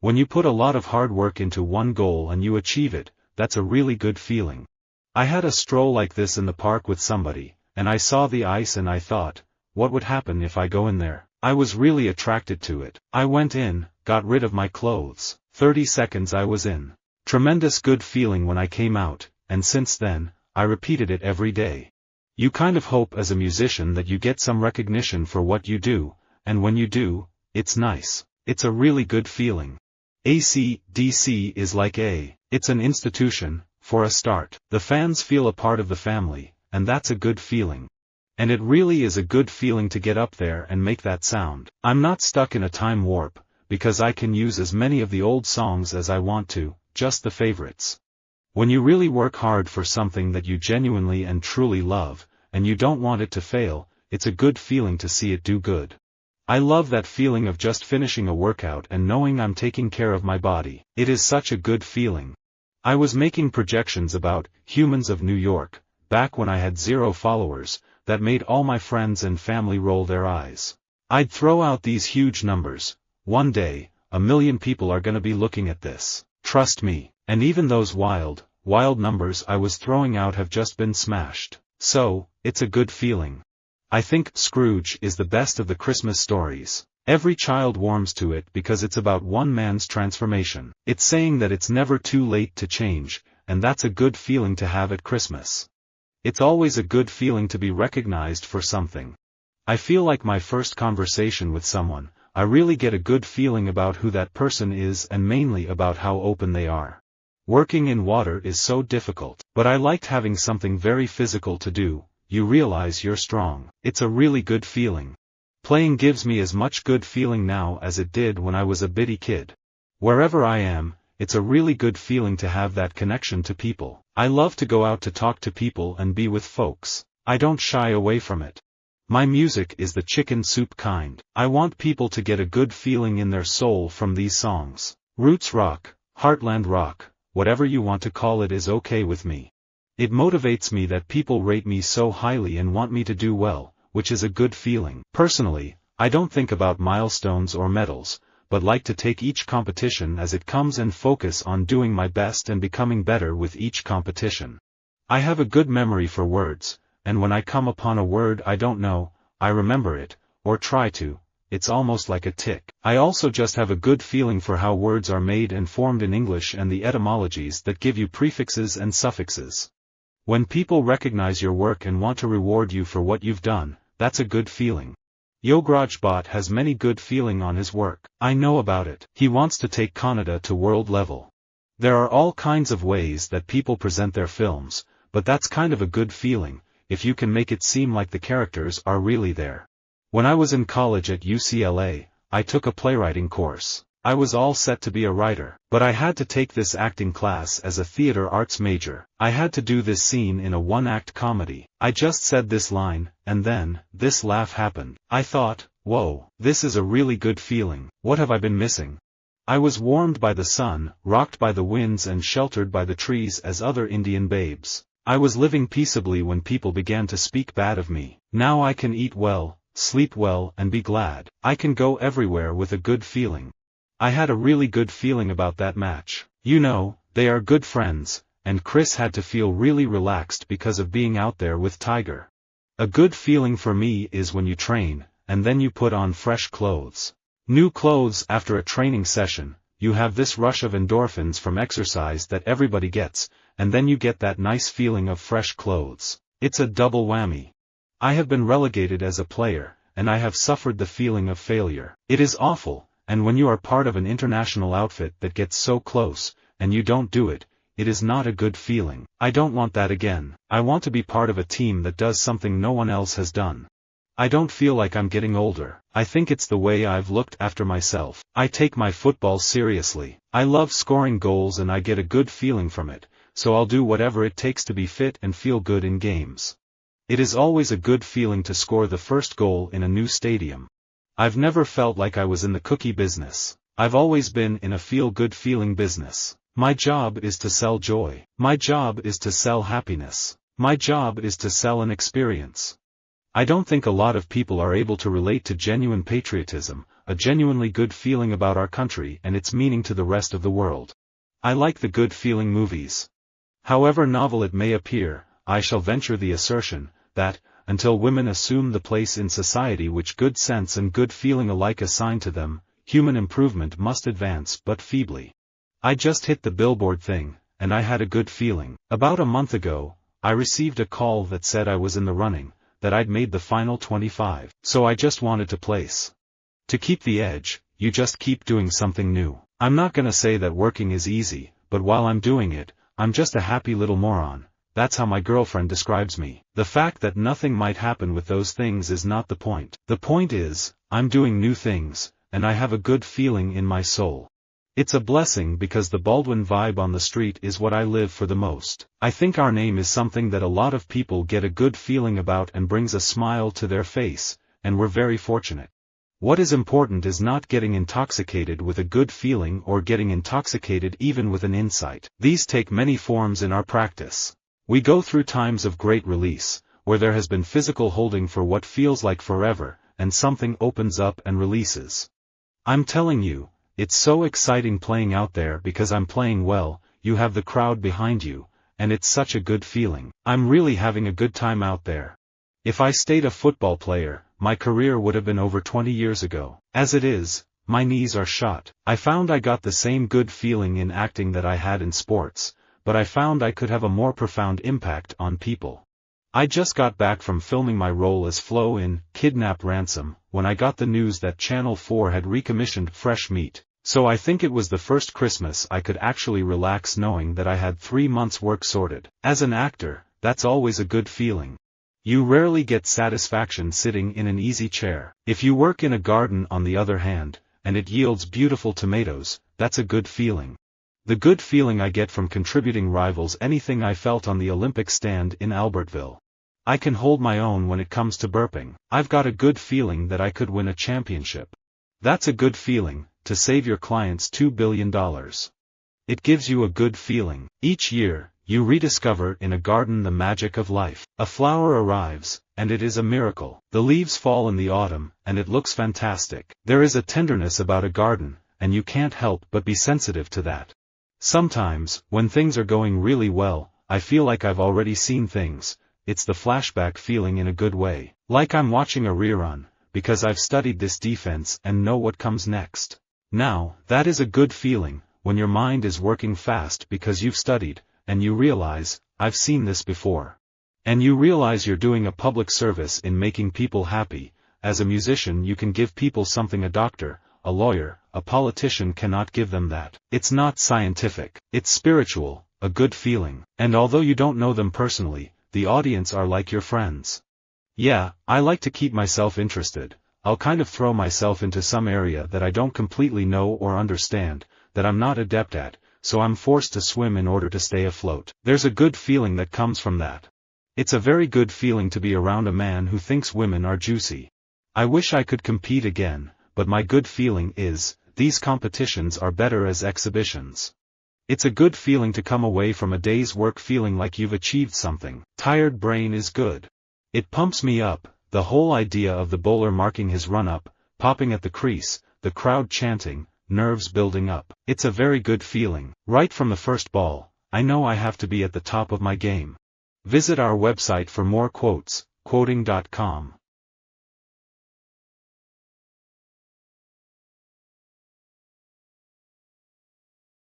When you put a lot of hard work into one goal and you achieve it, that's a really good feeling. I had a stroll like this in the park with somebody, and I saw the ice and I thought, what would happen if I go in there? I was really attracted to it. I went in, got rid of my clothes. 30 seconds I was in. Tremendous good feeling when I came out, and since then, I repeated it every day. You kind of hope as a musician that you get some recognition for what you do, and when you do, it's nice. It's a really good feeling. AC/DC is like it's an institution, for a start. The fans feel a part of the family, and that's a good feeling. And it really is a good feeling to get up there and make that sound. I'm not stuck in a time warp, because I can use as many of the old songs as I want to, just the favorites. When you really work hard for something that you genuinely and truly love, and you don't want it to fail, it's a good feeling to see it do good. I love that feeling of just finishing a workout and knowing I'm taking care of my body. It is such a good feeling. I was making projections about Humans of New York, back when I had 0 followers, that made all my friends and family roll their eyes. I'd throw out these huge numbers. One day, 1 million people are gonna be looking at this. Trust me. And even those wild numbers I was throwing out have just been smashed. So, it's a good feeling. I think Scrooge is the best of the Christmas stories. Every child warms to it because it's about one man's transformation. It's saying that it's never too late to change, and that's a good feeling to have at Christmas. It's always a good feeling to be recognized for something. I feel like my first conversation with someone, I really get a good feeling about who that person is and mainly about how open they are. Working in water is so difficult, but I liked having something very physical to do. You realize you're strong. It's a really good feeling. Playing gives me as much good feeling now as it did when I was a bitty kid. Wherever I am, it's a really good feeling to have that connection to people. I love to go out to talk to people and be with folks. I don't shy away from it. My music is the chicken soup kind. I want people to get a good feeling in their soul from these songs. Roots rock, heartland rock, whatever you want to call it is okay with me. It motivates me that people rate me so highly and want me to do well, which is a good feeling. Personally, I don't think about milestones or medals, but like to take each competition as it comes and focus on doing my best and becoming better with each competition. I have a good memory for words, and when I come upon a word I don't know, I remember it, or try to. It's almost like a tick. I also just have a good feeling for how words are made and formed in English and the etymologies that give you prefixes and suffixes. When people recognize your work and want to reward you for what you've done, that's a good feeling. Yograjbot has many good feeling on his work. I know about it. He wants to take Kannada to world level. There are all kinds of ways that people present their films, but that's kind of a good feeling, if you can make it seem like the characters are really there. When I was in college at UCLA, I took a playwriting course. I was all set to be a writer, but I had to take this acting class as a theater arts major. I had to do this scene in a one-act comedy. I just said this line, and then, this laugh happened. I thought, whoa, this is a really good feeling. What have I been missing? I was warmed by the sun, rocked by the winds and sheltered by the trees as other Indian babes. I was living peaceably when people began to speak bad of me. Now I can eat well, sleep well and be glad. I can go everywhere with a good feeling. I had a really good feeling about that match. You know, they are good friends, and Chris had to feel really relaxed because of being out there with Tiger. A good feeling for me is when you train, and then you put on fresh clothes. New clothes after a training session, you have this rush of endorphins from exercise that everybody gets, and then you get that nice feeling of fresh clothes. It's a double whammy. I have been relegated as a player, and I have suffered the feeling of failure. It is awful. And when you are part of an international outfit that gets so close, and you don't do it, it is not a good feeling. I don't want that again. I want to be part of a team that does something no one else has done. I don't feel like I'm getting older. I think it's the way I've looked after myself. I take my football seriously. I love scoring goals and I get a good feeling from it, so I'll do whatever it takes to be fit and feel good in games. It is always a good feeling to score the first goal in a new stadium. I've never felt like I was in the cookie business. I've always been in a feel-good feeling business. My job is to sell joy. My job is to sell happiness. My job is to sell an experience. I don't think a lot of people are able to relate to genuine patriotism. a genuinely good feeling about our country and its meaning to the rest of the world. I like the good feeling movies. However novel it may appear, I shall venture the assertion, that, until women assume the place in society which good sense and good feeling alike assign to them, human improvement must advance but feebly. I just hit the billboard thing, and I had a good feeling. About a month ago, I received a call that said I was in the running, that I'd made the final 25. So I just wanted to place. To keep the edge, you just keep doing something new. I'm not gonna say that working is easy, but while I'm doing it, I'm just a happy little moron. That's how my girlfriend describes me. The fact that nothing might happen with those things is not the point. The point is, I'm doing new things, and I have a good feeling in my soul. It's a blessing because the Baldwin vibe on the street is what I live for the most. I think our name is something that a lot of people get a good feeling about and brings a smile to their face, and we're very fortunate. What is important is not getting intoxicated with a good feeling or getting intoxicated even with an insight. These take many forms in our practice. We go through times of great release, where there has been physical holding for what feels like forever, and something opens up and releases. I'm telling you, it's so exciting playing out there because I'm playing well, you have the crowd behind you, and it's such a good feeling. I'm really having a good time out there. If I stayed a football player, my career would have been over 20 years ago. As it is, my knees are shot. I found I got the same good feeling in acting that I had in sports, but I found I could have a more profound impact on people. I just got back from filming my role as Flo in Kidnap Ransom, when I got the news that Channel 4 had recommissioned Fresh Meat, so I think it was the first Christmas I could actually relax knowing that I had 3 months' work sorted. As an actor, that's always a good feeling. You rarely get satisfaction sitting in an easy chair. If you work in a garden on the other hand, and it yields beautiful tomatoes, that's a good feeling. The good feeling I get from contributing rivals anything I felt on the Olympic stand in Albertville. I can hold my own when it comes to burping. I've got a good feeling that I could win a championship. That's a good feeling, to save your clients $2 billion. It gives you a good feeling. Each year, you rediscover in a garden the magic of life. A flower arrives, and it is a miracle. The leaves fall in the autumn, and it looks fantastic. There is a tenderness about a garden, and you can't help but be sensitive to that. Sometimes, when things are going really well, I feel like I've already seen things. It's the flashback feeling in a good way. Like I'm watching a rerun, because I've studied this defense and know what comes next. Now, that is a good feeling, when your mind is working fast because you've studied, and you realize, I've seen this before. And you realize you're doing a public service in making people happy. As a musician you can give people something a doctor, a lawyer, a politician cannot give them that. It's not scientific. It's spiritual, a good feeling. And although you don't know them personally, the audience are like your friends. Yeah, I like to keep myself interested. I'll kind of throw myself into some area that I don't completely know or understand, that I'm not adept at, so I'm forced to swim in order to stay afloat. There's a good feeling that comes from that. It's a very good feeling to be around a man who thinks women are juicy. I wish I could compete again, but my good feeling is, these competitions are better as exhibitions. It's a good feeling to come away from a day's work feeling like you've achieved something. Tired brain is good. It pumps me up. The whole idea of the bowler marking his run-up, popping at the crease, the crowd chanting, nerves building up. It's a very good feeling. Right from the first ball, I know I have to be at the top of my game. Visit our website for more quotes, quoting.com.